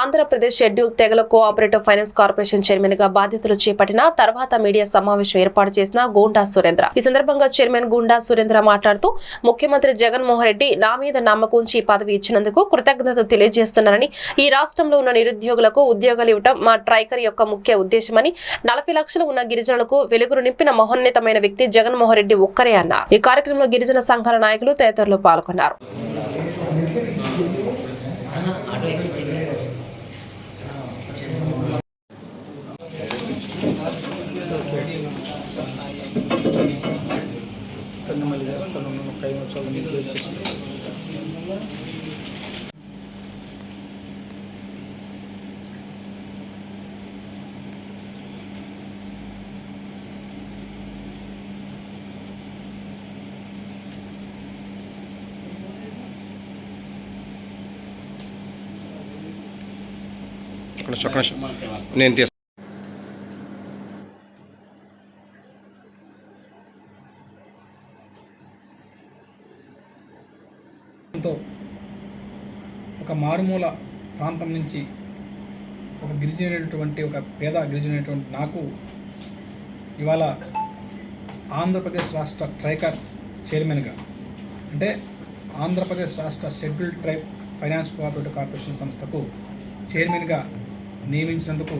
Andhra Pradesh schedule తెగల cooperative finance corporation chairman గా బాధ్యతలు చేపట్టిన తర్వాత మీడియా సమావేశం ఏర్పాటు చేసిన గూండా సురేంద్ర. ఈ సందర్భంగా చైర్మన్ గూండా సురేంద్ర మాట్లాడుతూ ముఖ్యమంత్రి జగన్మోహన్ రెడ్డి నా మీద నమ్మకం ఉంచి ఈ పదవి ఇచ్చినందుకు కృతజ్ఞతలు తెలియజేస్తున్నారని, ఈ రాష్ట్రంలో ఉన్న నిరుద్యోగులకు ఉద్యోగాలు ఇవ్వడం మా ట్రైకర్ యొక్క ముఖ్య ఉద్దేశమని, 40 లక్షలు ఉన్న గిరిజనులకు వెలుగురు నింపిన మహోన్నతమైన వ్యక్తి జగన్మోహన్ రెడ్డి ఒక్కరే అన్నారు. ఈ కార్యక్రమంలో గిరిజన సంఘాల నాయకులు తదితరులు పాల్గొన్నారు. నేను ఒక మారుమూల ప్రాంతం నుంచి ఒక గిరిజనటువంటి ఒక పేద గిరిజనటువంటి నాకు ఇవాళ ఆంధ్రప్రదేశ్ రాష్ట్ర ట్రైకర్ చైర్మన్గా, అంటే ఆంధ్రప్రదేశ్ రాష్ట్ర scheduled tribe finance cooperative corporation సంస్థకు చైర్మన్గా నియమించినందుకు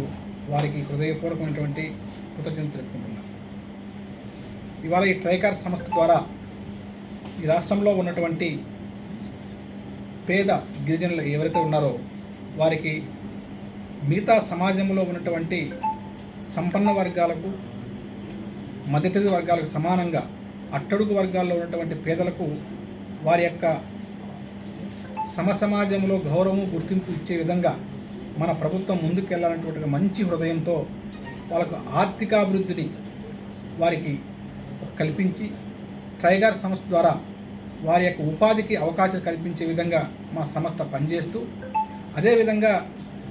వారికి హృదయపూర్వకమైనటువంటి కృతజ్ఞతలు తెలుపుకుంటున్నాను. ఇవాళ ఈ ట్రైకర్ సంస్థ ద్వారా ఈ రాష్ట్రంలో ఉన్నటువంటి పేద గిరిజనులు ఎవరైతే ఉన్నారో వారికి మిగతా సమాజంలో ఉన్నటువంటి సంపన్న వర్గాలకు, మధ్యతరగతి వర్గాలకు సమానంగా అట్టడుగు వర్గాల్లో ఉన్నటువంటి పేదలకు వారి యొక్క సమసమాజంలో గౌరవం, గుర్తింపు ఇచ్చే విధంగా మన ప్రభుత్వం ముందుకెళ్లాలనేటువంటి మంచి హృదయంతో వాళ్ళకు ఆర్థికాభివృద్ధిని వారికి కల్పించి ట్రైగర్ సంస్థ ద్వారా వారి యొక్క ఉపాధికి అవకాశాలు కల్పించే విధంగా మా సంస్థ పనిచేస్తూ, అదేవిధంగా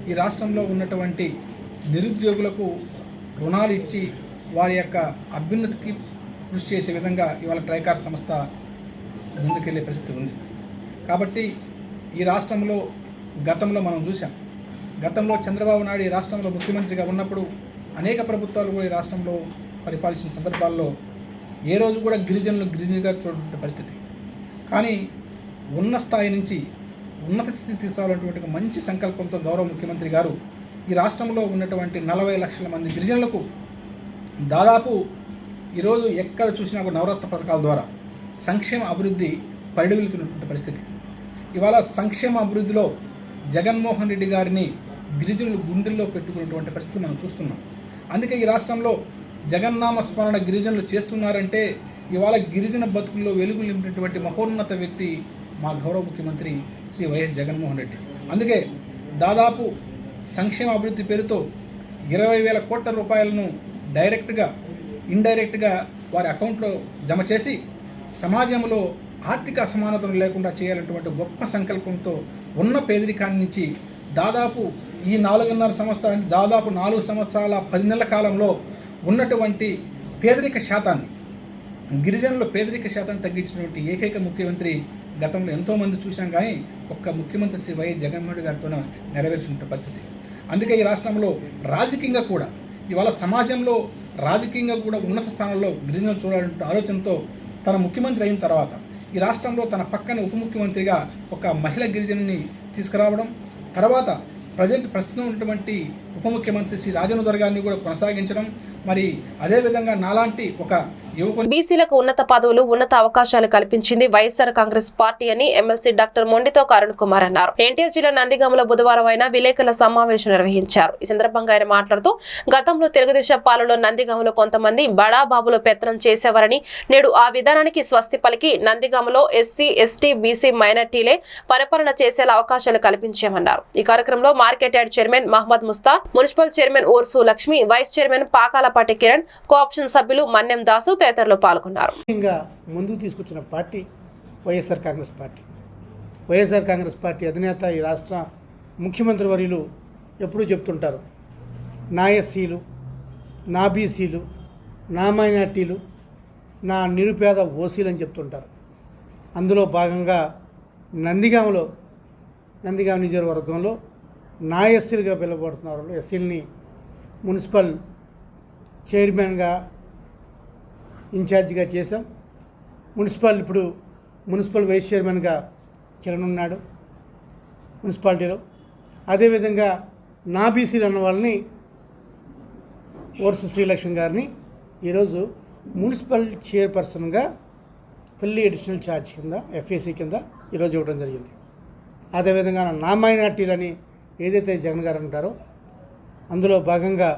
ఈ రాష్ట్రంలో ఉన్నటువంటి నిరుద్యోగులకు రుణాలు ఇచ్చి వారి యొక్క అభ్యున్నతికి కృషి చేసే విధంగా ఇవాళ ట్రైకర్ సంస్థ ముందుకెళ్లే పరిస్థితి ఉంది. కాబట్టి ఈ రాష్ట్రంలో గతంలో మనం చూసాం, గతంలో చంద్రబాబు నాయుడు ఈ రాష్ట్రంలో ముఖ్యమంత్రిగా ఉన్నప్పుడు అనేక ప్రభుత్వాలు కూడా ఈ రాష్ట్రంలో పరిపాలించిన సందర్భాల్లో ఏ రోజు కూడా గిరిజనులుగా చూడటువంటి పరిస్థితి. కానీ ఉన్న స్థాయి నుంచి ఉన్నత స్థితి తీసుకురావాలనేటువంటి మంచి సంకల్పంతో గౌరవ ముఖ్యమంత్రి గారు ఈ రాష్ట్రంలో ఉన్నటువంటి 40 లక్షల మంది గిరిజనులకు దాదాపు ఈరోజు ఎక్కడ చూసినా కూడా నవరత్న పథకాల ద్వారా సంక్షేమ అభివృద్ధి పరిడవిల్లుతున్నటువంటి పరిస్థితి. ఇవాళ సంక్షేమ అభివృద్ధిలో జగన్మోహన్ రెడ్డి గారిని గిరిజనులు గుండెల్లో పెట్టుకున్నటువంటి పరిస్థితి మనం చూస్తున్నాం. అందుకే ఈ రాష్ట్రంలో జగన్నామ స్మరణ గిరిజనులు చేస్తున్నారంటే ఇవాళ గిరిజన బతుకుల్లో వెలుగు నింపినటువంటి మహోన్నత వ్యక్తి మా గౌరవ ముఖ్యమంత్రి శ్రీ వైఎస్ జగన్మోహన్ రెడ్డి. అందుకే దాదాపు సంక్షేమ అభివృద్ధి పేరుతో 20,000 కోట్ల రూపాయలను డైరెక్ట్గా, ఇండైరెక్ట్గా వారి అకౌంట్లో జమ చేసి సమాజంలో ఆర్థిక అసమానతలు లేకుండా చేయాలన్నటువంటి గొప్ప సంకల్పంతో ఉన్న పేదరికాన్ని నుంచి దాదాపు ఈ 4.5 సంవత్సరాలు, దాదాపు 4 సంవత్సరాల 10 నెలల కాలంలో ఉన్నటువంటి పేదరిక శాతాన్ని, గిరిజనుల పేదరిక శాతాన్ని తగ్గించినటువంటి ఏకైక ముఖ్యమంత్రి గతంలో ఎంతోమంది చూసాం, కానీ ఒక్క ముఖ్యమంత్రి శ్రీ వైఎస్ జగన్మోహన్ రెడ్డి గారితో నెరవేర్చిన పరిస్థితి. అందుకే ఈ రాష్ట్రంలో రాజకీయంగా కూడా ఇవాళ సమాజంలో రాజకీయంగా కూడా ఉన్నత స్థానంలో గిరిజనులు చూడాలంటే ఆలోచనతో తన ముఖ్యమంత్రి అయిన తర్వాత ఈ రాష్ట్రంలో తన పక్కన ఉప ముఖ్యమంత్రిగా ఒక మహిళ గిరిజనుని తీసుకురావడం, తర్వాత ప్రస్తుతం ఉన్నటువంటి ఉప ముఖ్యమంత్రి శ్రీ రాజేంద్ర గారిని కూడా కొనసాగించడం, మరి అదేవిధంగా నాలాంటి ఒక బీసీలకు ఉన్నత పదవులు, ఉన్నత అవకాశాలు కల్పించింది వైఎస్ఆర్ కాంగ్రెస్ పార్టీ అని ఎమ్మెల్సీ డాక్టర్ మొండితో అరుణ్ కుమార్ అన్నారు. ఎన్టీఆర్ జిల్లా నందిగామలో బుధవారం ఆయన విలేకరుల సమావేశం నిర్వహించారు. ఈ సందర్భంగా ఆయన మాట్లాడుతూ గతంలో తెలుగుదేశం పాలనలో నందిగామలో కొంతమంది బడాబాబులు పెత్తనం చేసేవారని, నేడు ఆ విధానానికి స్వస్తి పలికి నందిగామలో ఎస్సీ, ఎస్టీ, బీసీ మైనార్టీలే పరిపాలన చేసేలా అవకాశాలు కల్పించామన్నారు. ఈ కార్యక్రమంలో market yard chairman Mohammed Mustaq, municipal chairman Orsu Lakshmi, vice chairman Pakalapati Kiran, cooption సభ్యులు మన్నెం దాసు తదితరులు పాల్గొన్నారు. ముందుకు తీసుకొచ్చిన party YSR Congress party. YSR Congress party అధినేత ఈ రాష్ట్ర ముఖ్యమంత్రి వర్యులు ఎప్పుడూ చెప్తుంటారు, నా ఎస్సీలు, నా బీసీలు, నా మైనార్టీలు, నా నిరుపేద ఓసీలు అని చెప్తుంటారు. అందులో భాగంగా నందిగామ నియోజకవర్గంలో నా ఎస్సీలుగా పిలువబడుతున్న వాళ్ళు ఎస్సీలని మున్సిపల్ చైర్మన్గా ఇన్ఛార్జిగా చేశాం. ఇప్పుడు మున్సిపల్ వైస్ చైర్మన్గా కిరణ్ ఉన్నాడు మున్సిపాలిటీలో. అదేవిధంగా నా బీసీలు అన్న వాళ్ళని ఓర్సు శ్రీలక్ష్మి గారిని ఈరోజు మున్సిపల్ చైర్పర్సన్గా ఫుల్లీ అడిషనల్ ఛార్జ్ కింద ఎఫ్ఏసీ కింద ఈరోజు ఇవ్వడం జరిగింది. అదేవిధంగా నా మైనార్టీలని ఏదైతే జగన్ గారు అంటారో అందులో భాగంగా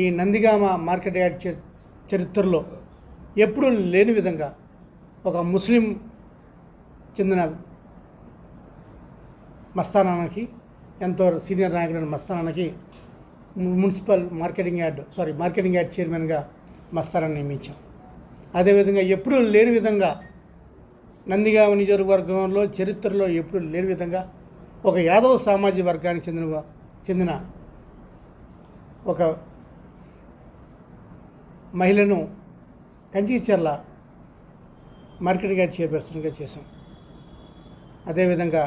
ఈ నందిగామ మార్కెట్ యార్డ్ చరిత్రలో ఎప్పుడూ లేని విధంగా ఒక ముస్లిం చెందిన మస్తానానికి, ఎంతో సీనియర్ నాయకుడైన మస్తానానికి మున్సిపల్ మార్కెటింగ్ యార్డ్ చైర్మన్గా మస్తానాన్ని నియమించాం. అదేవిధంగా ఎప్పుడూ లేని విధంగా నందిగామ నియోజకవర్గంలో చరిత్రలో ఎప్పుడూ లేని విధంగా ఒక యాదవ సామాజిక వర్గానికి చెందిన ఒక మహిళను కంచిచర్ల మార్కెటింగ్ యార్డ్ చైర్పర్సన్గా చేశాం. అదేవిధంగా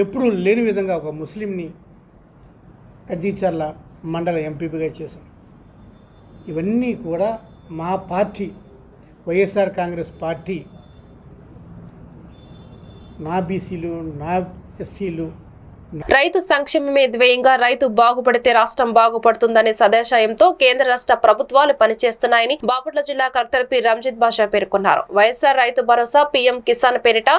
ఎప్పుడూ లేని విధంగా ఒక ముస్లింని కంచిచర్ల మండల ఎంపీపీగా చేశాం. ఇవన్నీ కూడా మా పార్టీ వైఎస్ఆర్ కాంగ్రెస్ పార్టీ నా బీసీలు, నా ఎస్సీలు, రైతు సంక్షేమమే ధ్యేయంగా రైతు బాగుపడితే రాష్ట్రం బాగుపడుతుందనే సదాశయంతో కేంద్ర రాష్ట్ర ప్రభుత్వాలు పనిచేస్తున్నాయని బాపట్ల జిల్లా కలెక్టర్ పి రంజిత్ బాషా పేర్కొన్నారు. వైఎస్ఆర్ రైతు భరోసా, పీఎం కిసాన్ పేరిట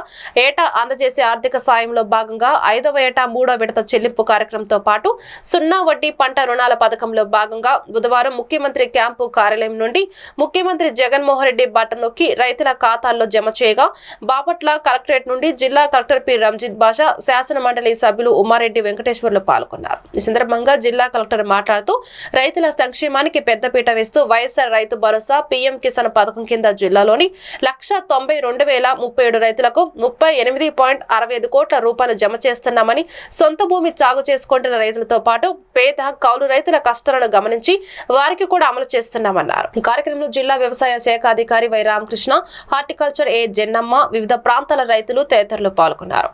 ఏటా అందజేసే ఆర్థిక సాయంలో భాగంగా 5వ ఏటా 3వ విడత చెల్లింపు కార్యక్రమంతో పాటు 0 వడ్డీ పంట రుణాల పథకంలో భాగంగా బుధవారం ముఖ్యమంత్రి క్యాంపు కార్యాలయం నుండి ముఖ్యమంత్రి జగన్మోహన్ రెడ్డి బటన్ నొక్కి రైతుల ఖాతాల్లో జమ చేయగా బాపట్ల కలెక్టరేట్ నుండి జిల్లా కలెక్టర్ పి రంజిత్ బాషా, శాసన మండలి సభ్యులు ఉమారెడ్డి వెంకటేశ్వర్లు పాల్గొన్నారు. ఈ సందర్భంగా జిల్లా కలెక్టర్ మాట్లాడుతూ రైతుల సంక్షేమానికి పెద్దపీట వేస్తూ వైఎస్ఆర్ రైతు భరోసా, పీఎం కిసాన్ పథకం కింద జిల్లాలోని 192,037 రైతులకు 38.65 కోట్ల రూపాయలు జమ చేస్తున్నామని, సొంత భూమి సాగు చేసుకుంటున్న రైతులతో పాటు పేద కౌలు రైతుల కష్టాలను గమనించి వారికి కూడా అమలు చేస్తున్నామన్నారు. ఈ కార్యక్రమంలో జిల్లా వ్యవసాయ శాఖ అధికారి వై రామకృష్ణ, హార్టికల్చర్ ఏ జెన్నమ్మ, వివిధ ప్రాంతాల రైతులు తదితరులు పాల్గొన్నారు.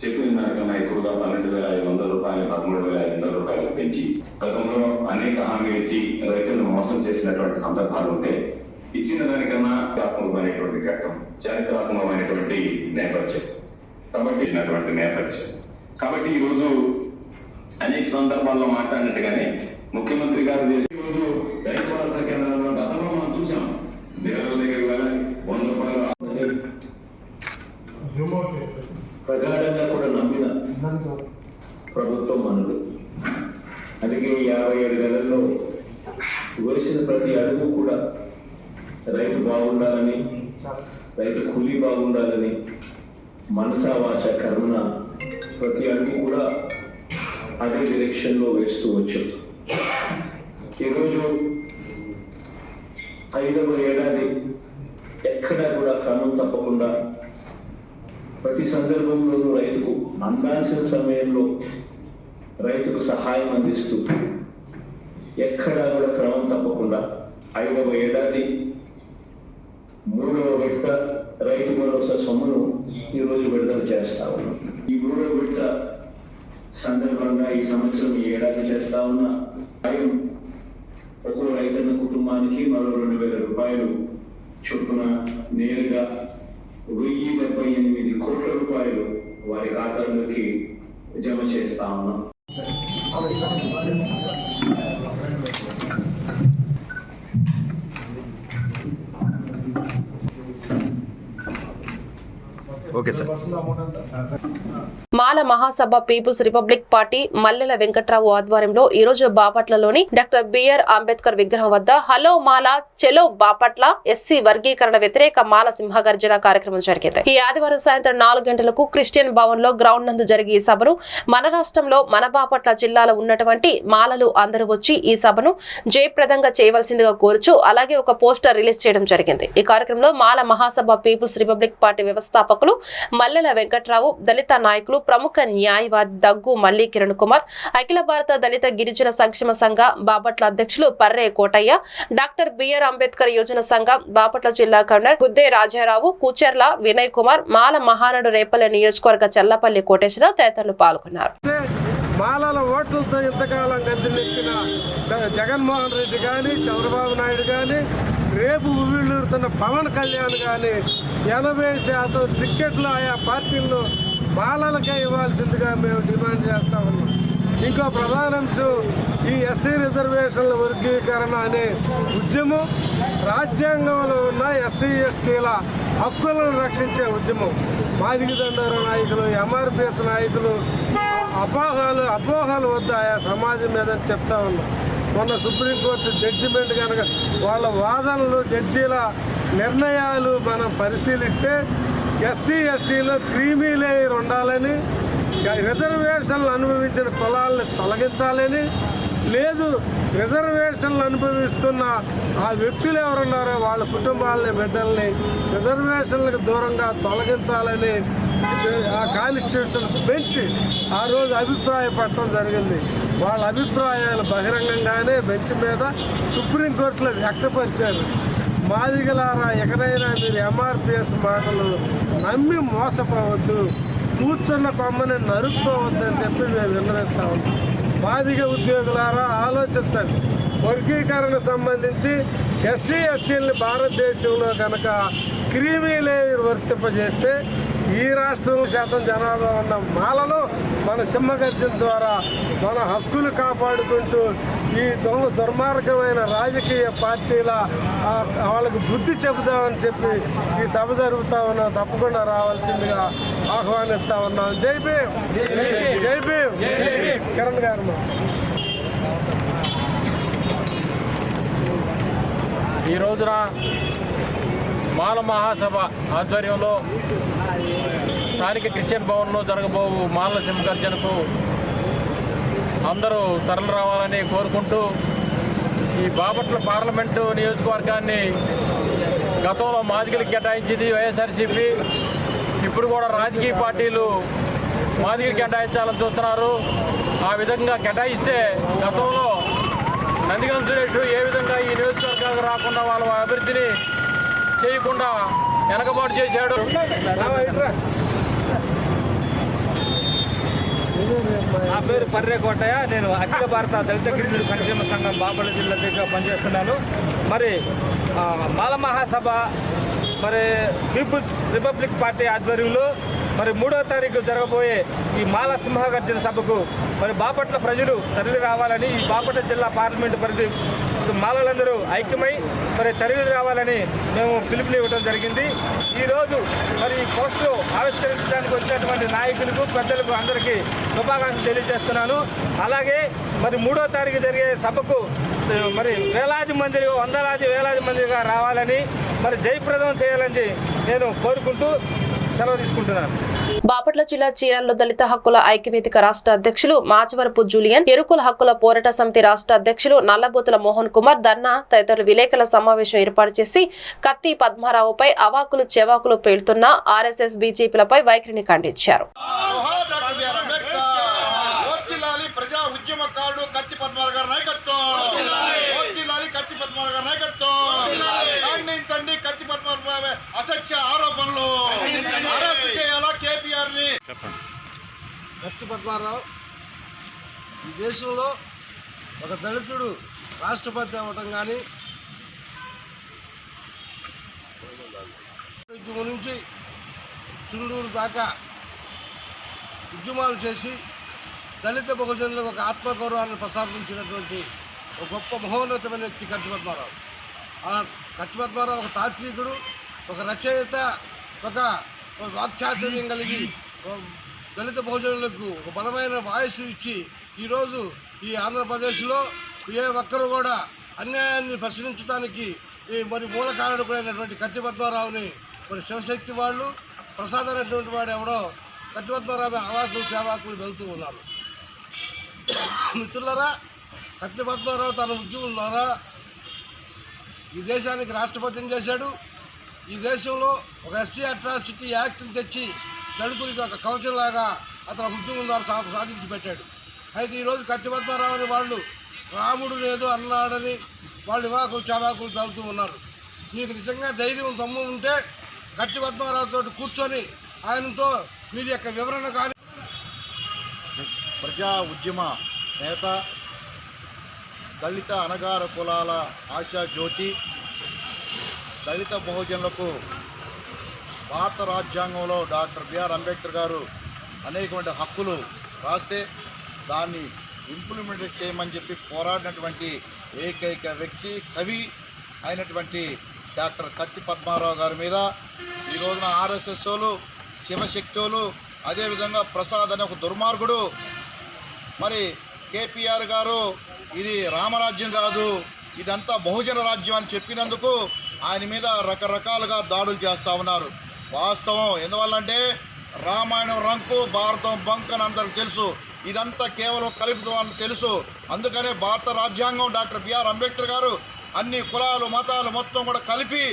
12,500 రూపాయలు 13,500 రూపాయలు పెంచి గతంలో అనేక హామీలు ఇచ్చి రైతులను మోసం చేసినటువంటి సందర్భాలు ఉంటే ఇచ్చిన దానికన్నా చారిత్రాత్మకమైనటువంటి ఘట్టం, చారిత్రాత్మకమైనటువంటి నేపథ్యం కాబట్టి ఈరోజు అనేక సందర్భాల్లో మాట్లాడినట్టుగానే ముఖ్యమంత్రి గారు చేసే రోజు రైతు భరోసా కేంద్రంలో గతంలో మనం చూసాం. డీలర్ల దగ్గరికి వెళ్ళాలి, 100 రూపాయలు ప్రగాఢంగా కూడా నమ్మిన ప్రభుత్వం మనది. అందుకే 57 నెలల్లో వేసిన ప్రతి అడుగు కూడా రైతు బాగుండాలని, రైతు కూలీ బాగుండాలని మనసా వాచ కర్మన ప్రతి అడుగు కూడా అదే డైరెక్షన్లో వేస్తూ వచ్చాం. ఈరోజు 5వ ఏడాది ఎక్కడా కూడా క్రమం తప్పకుండా ప్రతి సందర్భంలోనూ రైతుకు అందాల్సిన సమయంలో రైతుకు సహాయం అందిస్తూ ఎక్కడా కూడా క్రమం తప్పకుండా 5వ ఏడాది 3వ విడత రైతు భరోసా సొమ్మును ఈరోజు విడుదల చేస్తా ఉన్నాం. ఈ 3వ విడత సందర్భంగా ఈ సంవత్సరం ఈ ఏడాది చేస్తా ఉన్న సాయం ఒక్కో రైతన్న కుటుంబానికి మరో 2,000 రూపాయలు చొప్పున నేరుగా 1,078 కోట్ల రూపాయలు వారి ఖాతాల్లోకి జమ చేస్తా ఉన్నాం. Okay sir. Mala Mahasabha people's republic party Mallela Venkatrao ఆధ్వర్యంలో ఈ రోజు బాపట్లలోని డాక్టర్ బిఆర్ అంబేద్కర్ విగ్రహం వద్ద హలో మాల చెలో బాపట్ల ఎస్సీ వర్గీకరణ వ్యతిరేక మాల సింహగర్జన కార్యక్రమం జరిగింది. ఈ ఆదివారం సాయంత్రం 4 గంటలకు క్రిస్టియన్ భవన్ లో గ్రౌండ్ నందు జరిగే ఈ సభను మన రాష్ట్రంలో మన బాపట్ల జిల్లాలో ఉన్నటువంటి మాలలు అందరూ వచ్చి ఈ సభను జయప్రదంగా చేయవలసిందిగా కోరుచు అలాగే ఒక పోస్టర్ రిలీజ్ చేయడం జరిగింది. ఈ కార్యక్రమంలో మాల మహాసభ పీపుల్స్ రిపబ్లిక్ పార్టీ వ్యవస్థాపకులు మల్లెల వెంకట్రావు, దళిత నాయకులు, ప్రముఖ న్యాయవాది దగ్గు మల్లి కిరణ్ కుమార్, అఖిల భారత దళిత గిరిజన సంక్షేమ సంఘ బాపట్ల అధ్యక్షులు పర్రే కోటయ్య, డాక్టర్ బిఆర్ అంబేద్కర్ యోజన సంఘం బాపట్ల జిల్లా కన్వీనర్ గుద్దే రాజారావు, కూచెర్ల వినయ్ కుమార్, మాల మహానాడు రేపల్లె నియోజకవర్గ చల్లపల్లి కోటేశ్వరరావు తదితరులు పాల్గొన్నారు. మాలల ఓట్లతో ఇంతకాలం గద్దెనెక్కిన జగన్మోహన్ రెడ్డి కానీ, చంద్రబాబు నాయుడు కానీ, రేపు ఉవ్విళ్ళూరుతున్న పవన్ కళ్యాణ్ కానీ 80% టిక్కెట్లు ఆయా పార్టీల్లో మాలలకే ఇవ్వాల్సిందిగా మేము డిమాండ్ చేస్తా ఉన్నాం. ఇంకో ప్రధాన అంశం ఈ ఎస్సీ రిజర్వేషన్ల వర్గీకరణ అనే ఉద్యమం రాజ్యాంగంలో ఉన్న ఎస్సీ ఎస్టీల హక్కులను రక్షించే ఉద్యమం. మాదిగ దండోర నాయకులు, ఎంఆర్పిఎస్ నాయకులు అపోహలు వద్ద ఆయా సమాజం మీద చెప్తా ఉన్నాం. మొన్న సుప్రీంకోర్టు జడ్జిమెంట్ కనుక వాళ్ళ వాదనలు, జడ్జీల నిర్ణయాలు మనం పరిశీలిస్తే ఎస్సీ ఎస్టీలో క్రీమీ లేయర్ ఉండాలని, రిజర్వేషన్లు అనుభవించిన కులాలను తొలగించాలని, లేదు రిజర్వేషన్లు అనుభవిస్తున్న ఆ వ్యక్తులు ఎవరున్నారో వాళ్ళ కుటుంబాలని, బిడ్డల్ని రిజర్వేషన్లకు దూరంగా తొలగించాలని ఆ కాన్స్టిట్యూషన్ బెంచ్ ఆ రోజు అభిప్రాయపడటం జరిగింది. వాళ్ళ అభిప్రాయాలు బహిరంగంగానే బెంచ్ మీద సుప్రీంకోర్టులో వ్యక్తపరిచారు. మాదిగలారా, ఎక్కడైనా మీరు ఎంఆర్పిఎస్ మాటలు నమ్మి మోసపోవద్దు, కూర్చున్న కొమ్మని నరుక్కోవద్దని చెప్పి మేము విన్నవిస్తా ఉన్నాం. మాదిగ ఉద్యోగులారా ఆలోచించండి. వర్గీకరణ సంబంధించి ఎస్సీ ఎస్టీలని భారతదేశంలో కనుక క్రీమీ లేయర్ వర్తింపజేస్తే ఈ రాష్ట్రంలో 100% జనాభా ఉన్న మాలలో మన సింహగర్జన ద్వారా మన హక్కులు కాపాడుకుంటూ ఈ దుర్మార్గమైన రాజకీయ పార్టీల వాళ్ళకు బుద్ధి చెబుతామని చెప్పి ఈ సభ జరుగుతూ ఉన్నాం. తప్పకుండా రావాల్సిందిగా ఆహ్వానిస్తా ఉన్నాం. జై భీమ్, జై భీమ్. కిరణ్ గారు, ఈ రోజున మాల మహాసభ ఆధ్వర్యంలో స్థానిక క్రిస్టియన్ భవన్లో జరగబోవు మాలల సింహగర్జనకు అందరూ తరలి రావాలని కోరుకుంటూ, ఈ బాపట్ల పార్లమెంటు నియోజకవర్గాన్ని గతంలో మాదిగలకు కేటాయించింది వైఎస్ఆర్సీపీ. ఇప్పుడు కూడా రాజకీయ పార్టీలు మాదిగలు కేటాయించాలని చూస్తున్నారు. ఆ విధంగా కేటాయిస్తే గతంలో నందిగం సురేష్ ఏ విధంగా ఈ నియోజకవర్గాలకు రాకుండా వాళ్ళ అభివృద్ధిని చేయకుండా వెనకబాటు చేశాడు. నా పేరు పర్రే కోటయ్య. నేను అఖిల భారత దళిత గిరిజనుల సంక్షేమ సంఘం బాపట్ల జిల్లా అధ్యక్షుడిగా పనిచేస్తున్నాను. మరి మాల మహాసభ మరి పీపుల్స్ రిపబ్లిక్ పార్టీ ఆధ్వర్యంలో మరి 3వ తారీఖు జరగబోయే ఈ మాల సింహగర్జన సభకు మరి బాపట్ల ప్రజలు తరలి రావాలని, ఈ బాపట్ల జిల్లా పార్లమెంటు పరిధి మాలలందరూ ఐక్యమై మరి తరలి రావాలని మేము పిలుపునివ్వడం జరిగింది. ఈరోజు మరి ఈ పోస్టులు ఆవిష్కరించడానికి వచ్చినటువంటి నాయకులకు, పెద్దలకు అందరికీ శుభాకాంక్షలు తెలియజేస్తున్నాను. అలాగే మరి 3వ తారీఖు జరిగే సభకు మరి వేలాది మందిగా, వేలాది మందిగా రావాలని, మరి జయప్రదం చేయాలని నేను కోరుకుంటూ సెలవు తీసుకుంటున్నాను. బాపట్ల జిల్లా చీరాల్లో దళిత హక్కుల ఐక్యవేదిక రాష్ట్ర అధ్యక్షులు మాచవరపు జూలియన్, ఎరుకుల హక్కుల పోరాట సమితి రాష్ట్ర అధ్యక్షులు నల్లబోతుల మోహన్ కుమార్, ధర్నా తదితరులు విలేకరుల సమావేశం ఏర్పాటు చేసి కత్తి పద్మారావుపై అవాకులు చెవాకులు పేలుతున్న ఆర్ఎస్ఎస్ బీజేపీలపై వైఖరిని ఖండించారు. అసత్య ఆరోపణలు అరెస్ట్ చేయాలా కేపీఆర్ని. కత్తి పద్మారావు ఈ దేశంలో ఒక దళితుడు రాష్ట్రపతి అవ్వటం కానీ, ఉద్యమం నుంచి చుండూరు దాకా ఉద్యమాలు చేసి దళిత బహుజనులకు ఒక ఆత్మగౌరవాన్ని ప్రసాదించినటువంటి ఒక గొప్ప మహోన్నతమైన వ్యక్తి కత్తి పద్మారావు. ఆ కత్తి పద్మారావు ఒక తాత్వికుడు, ఒక రచయిత, ఒక వాక్చాతుర్యం కలిగి దళిత బహుజనులకు ఒక బలమైన వాయిస్ ఇచ్చి ఈరోజు ఈ ఆంధ్రప్రదేశ్లో ఏ ఒక్కరు కూడా అన్యాయాన్ని ప్రశ్నించడానికి మరి మూల కారణకుడైనటువంటి కత్తి పద్మారావుని మరి శివశక్తి వాళ్ళు, ప్రసాద్ అనేటువంటి వాడు ఎవడో కత్తి పద్మారావు అవాకులు సేవాకులు వెళ్తూ ఉన్నారు. మిత్రులరా, కత్తి పద్మారావు తన ఉద్యమం ద్వారా ఈ దేశానికి రాష్ట్రపతిని చేశాడు. ఈ దేశంలో ఒక ఎస్సీ అట్రాసిటీ యాక్ట్ని తెచ్చి దళితులకి ఒక కవచంలాగా అతను ఉద్యమం ద్వారా సాధించి పెట్టాడు. అయితే ఈరోజు కత్తి పద్మారావుని వాళ్ళు రాముడు ఏదో అన్నాడని వాళ్ళు ఇవాకులు చవాకులు పెళ్తూ ఉన్నారు. మీకు నిజంగా ధైర్యం దమ్ము ఉంటే కత్తి పద్మారావుతో కూర్చొని ఆయనతో మీరు యొక్క వివరణ కానీ ప్రజా ఉద్యమ నేత, దళిత అణగార కులాల ఆశా జ్యోతి, దళిత బహుజనులకు భారత రాజ్యాంగంలో డాక్టర్ బిఆర్ అంబేద్కర్ గారు అనేకమైన హక్కులు రాస్తే దాన్ని ఇంప్లిమెంట్ చేయమని చెప్పి పోరాడినటువంటి ఏకైక వ్యక్తి, కవి అయినటువంటి డాక్టర్ కత్తి పద్మారావు గారి మీద ఈ రోజున ఆర్ఎస్ఎస్లు, శివశక్తులు, అదేవిధంగా ప్రసాద్ అనే ఒక దుర్మార్గుడు, మరి కేపీఆర్ గారు ఇది రామరాజ్యం కాదు, ఇదంతా బహుజన రాజ్యం అని చెప్పినందుకు ఆయన మీద రకరకాలుగా దాడులు చేస్తూ ఉన్నారు. వాస్తవం ఎందువల్లంటే రామాయణం రంకు, భారతం బంక్ అని అందరికి తెలుసు. ఇదంతా కేవలం కలుపుతాం అని తెలుసు. అందుకనే భారత రాజ్యాంగం డాక్టర్ బిఆర్ అంబేద్కర్ గారు అన్ని కులాలు మతాలు మొత్తం కూడా కలిపి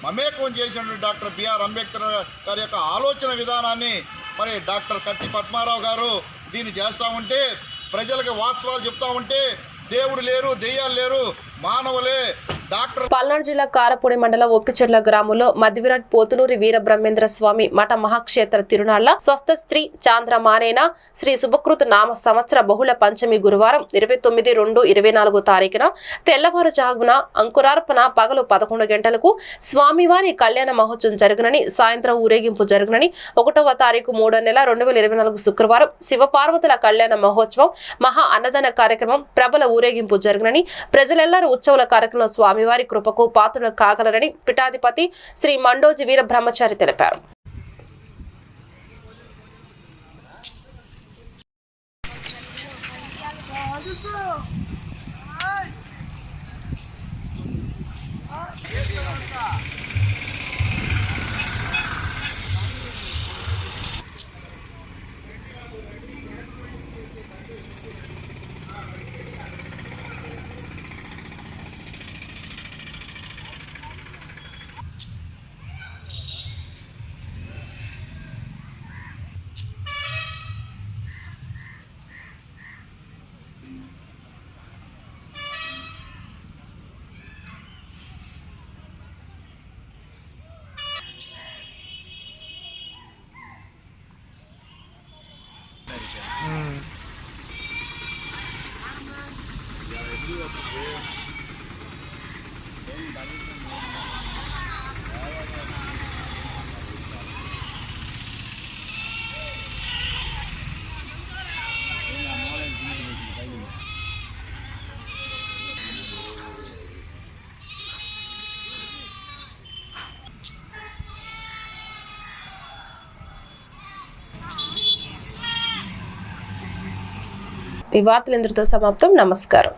మమేకం చేసినటువంటి డాక్టర్ బిఆర్ అంబేద్కర్ గారి యొక్క ఆలోచన విధానాన్ని మరి డాక్టర్ కత్తి పద్మారావు గారు దీన్ని చేస్తూ ఉంటే, ప్రజలకు వాస్తవాలు చెప్తూ ఉంటే దేవుడు లేరు, దెయ్యాలు లేరు, మానవులే. పల్నాడు జిల్లా కారపూడి మండలం ఒప్పిచెర్ల గ్రామంలో మధ్యవిరాట్ పోతులూరి వీర బ్రహ్మేంద్ర స్వామి మఠ మహాక్షేత్ర తిరునాళ్ల స్వస్థ శ్రీ చాంద్రమానేన శ్రీ శుభకృత నామ సంవత్సర బహుళ పంచమి గురువారం 29/2/24 తారీఖున తెల్లవారుజామున అంకురార్పణ పగలు 11 గంటలకు స్వామివారి కళ్యాణ మహోత్సవం జరుగునని, సాయంత్రం ఊరేగింపు జరుగునని, 1వ తారీఖు 3వ నెల 2024 శుక్రవారం శివపార్వతుల కళ్యాణ మహోత్సవం మహా అన్నదాన కార్యక్రమం ప్రబల ఊరేగింపు జరుగునని, ప్రజలెల్లరూ ఉత్సవాల కార్యక్రమంలో స్వామివారి కృపకు పాత్రలు కాగలరని పీఠాధిపతి శ్రీ మండోజి వీర బ్రహ్మచారి తెలిపారు. ఈ వార్తలు ఇంతటితో సమాప్తం. నమస్కారం.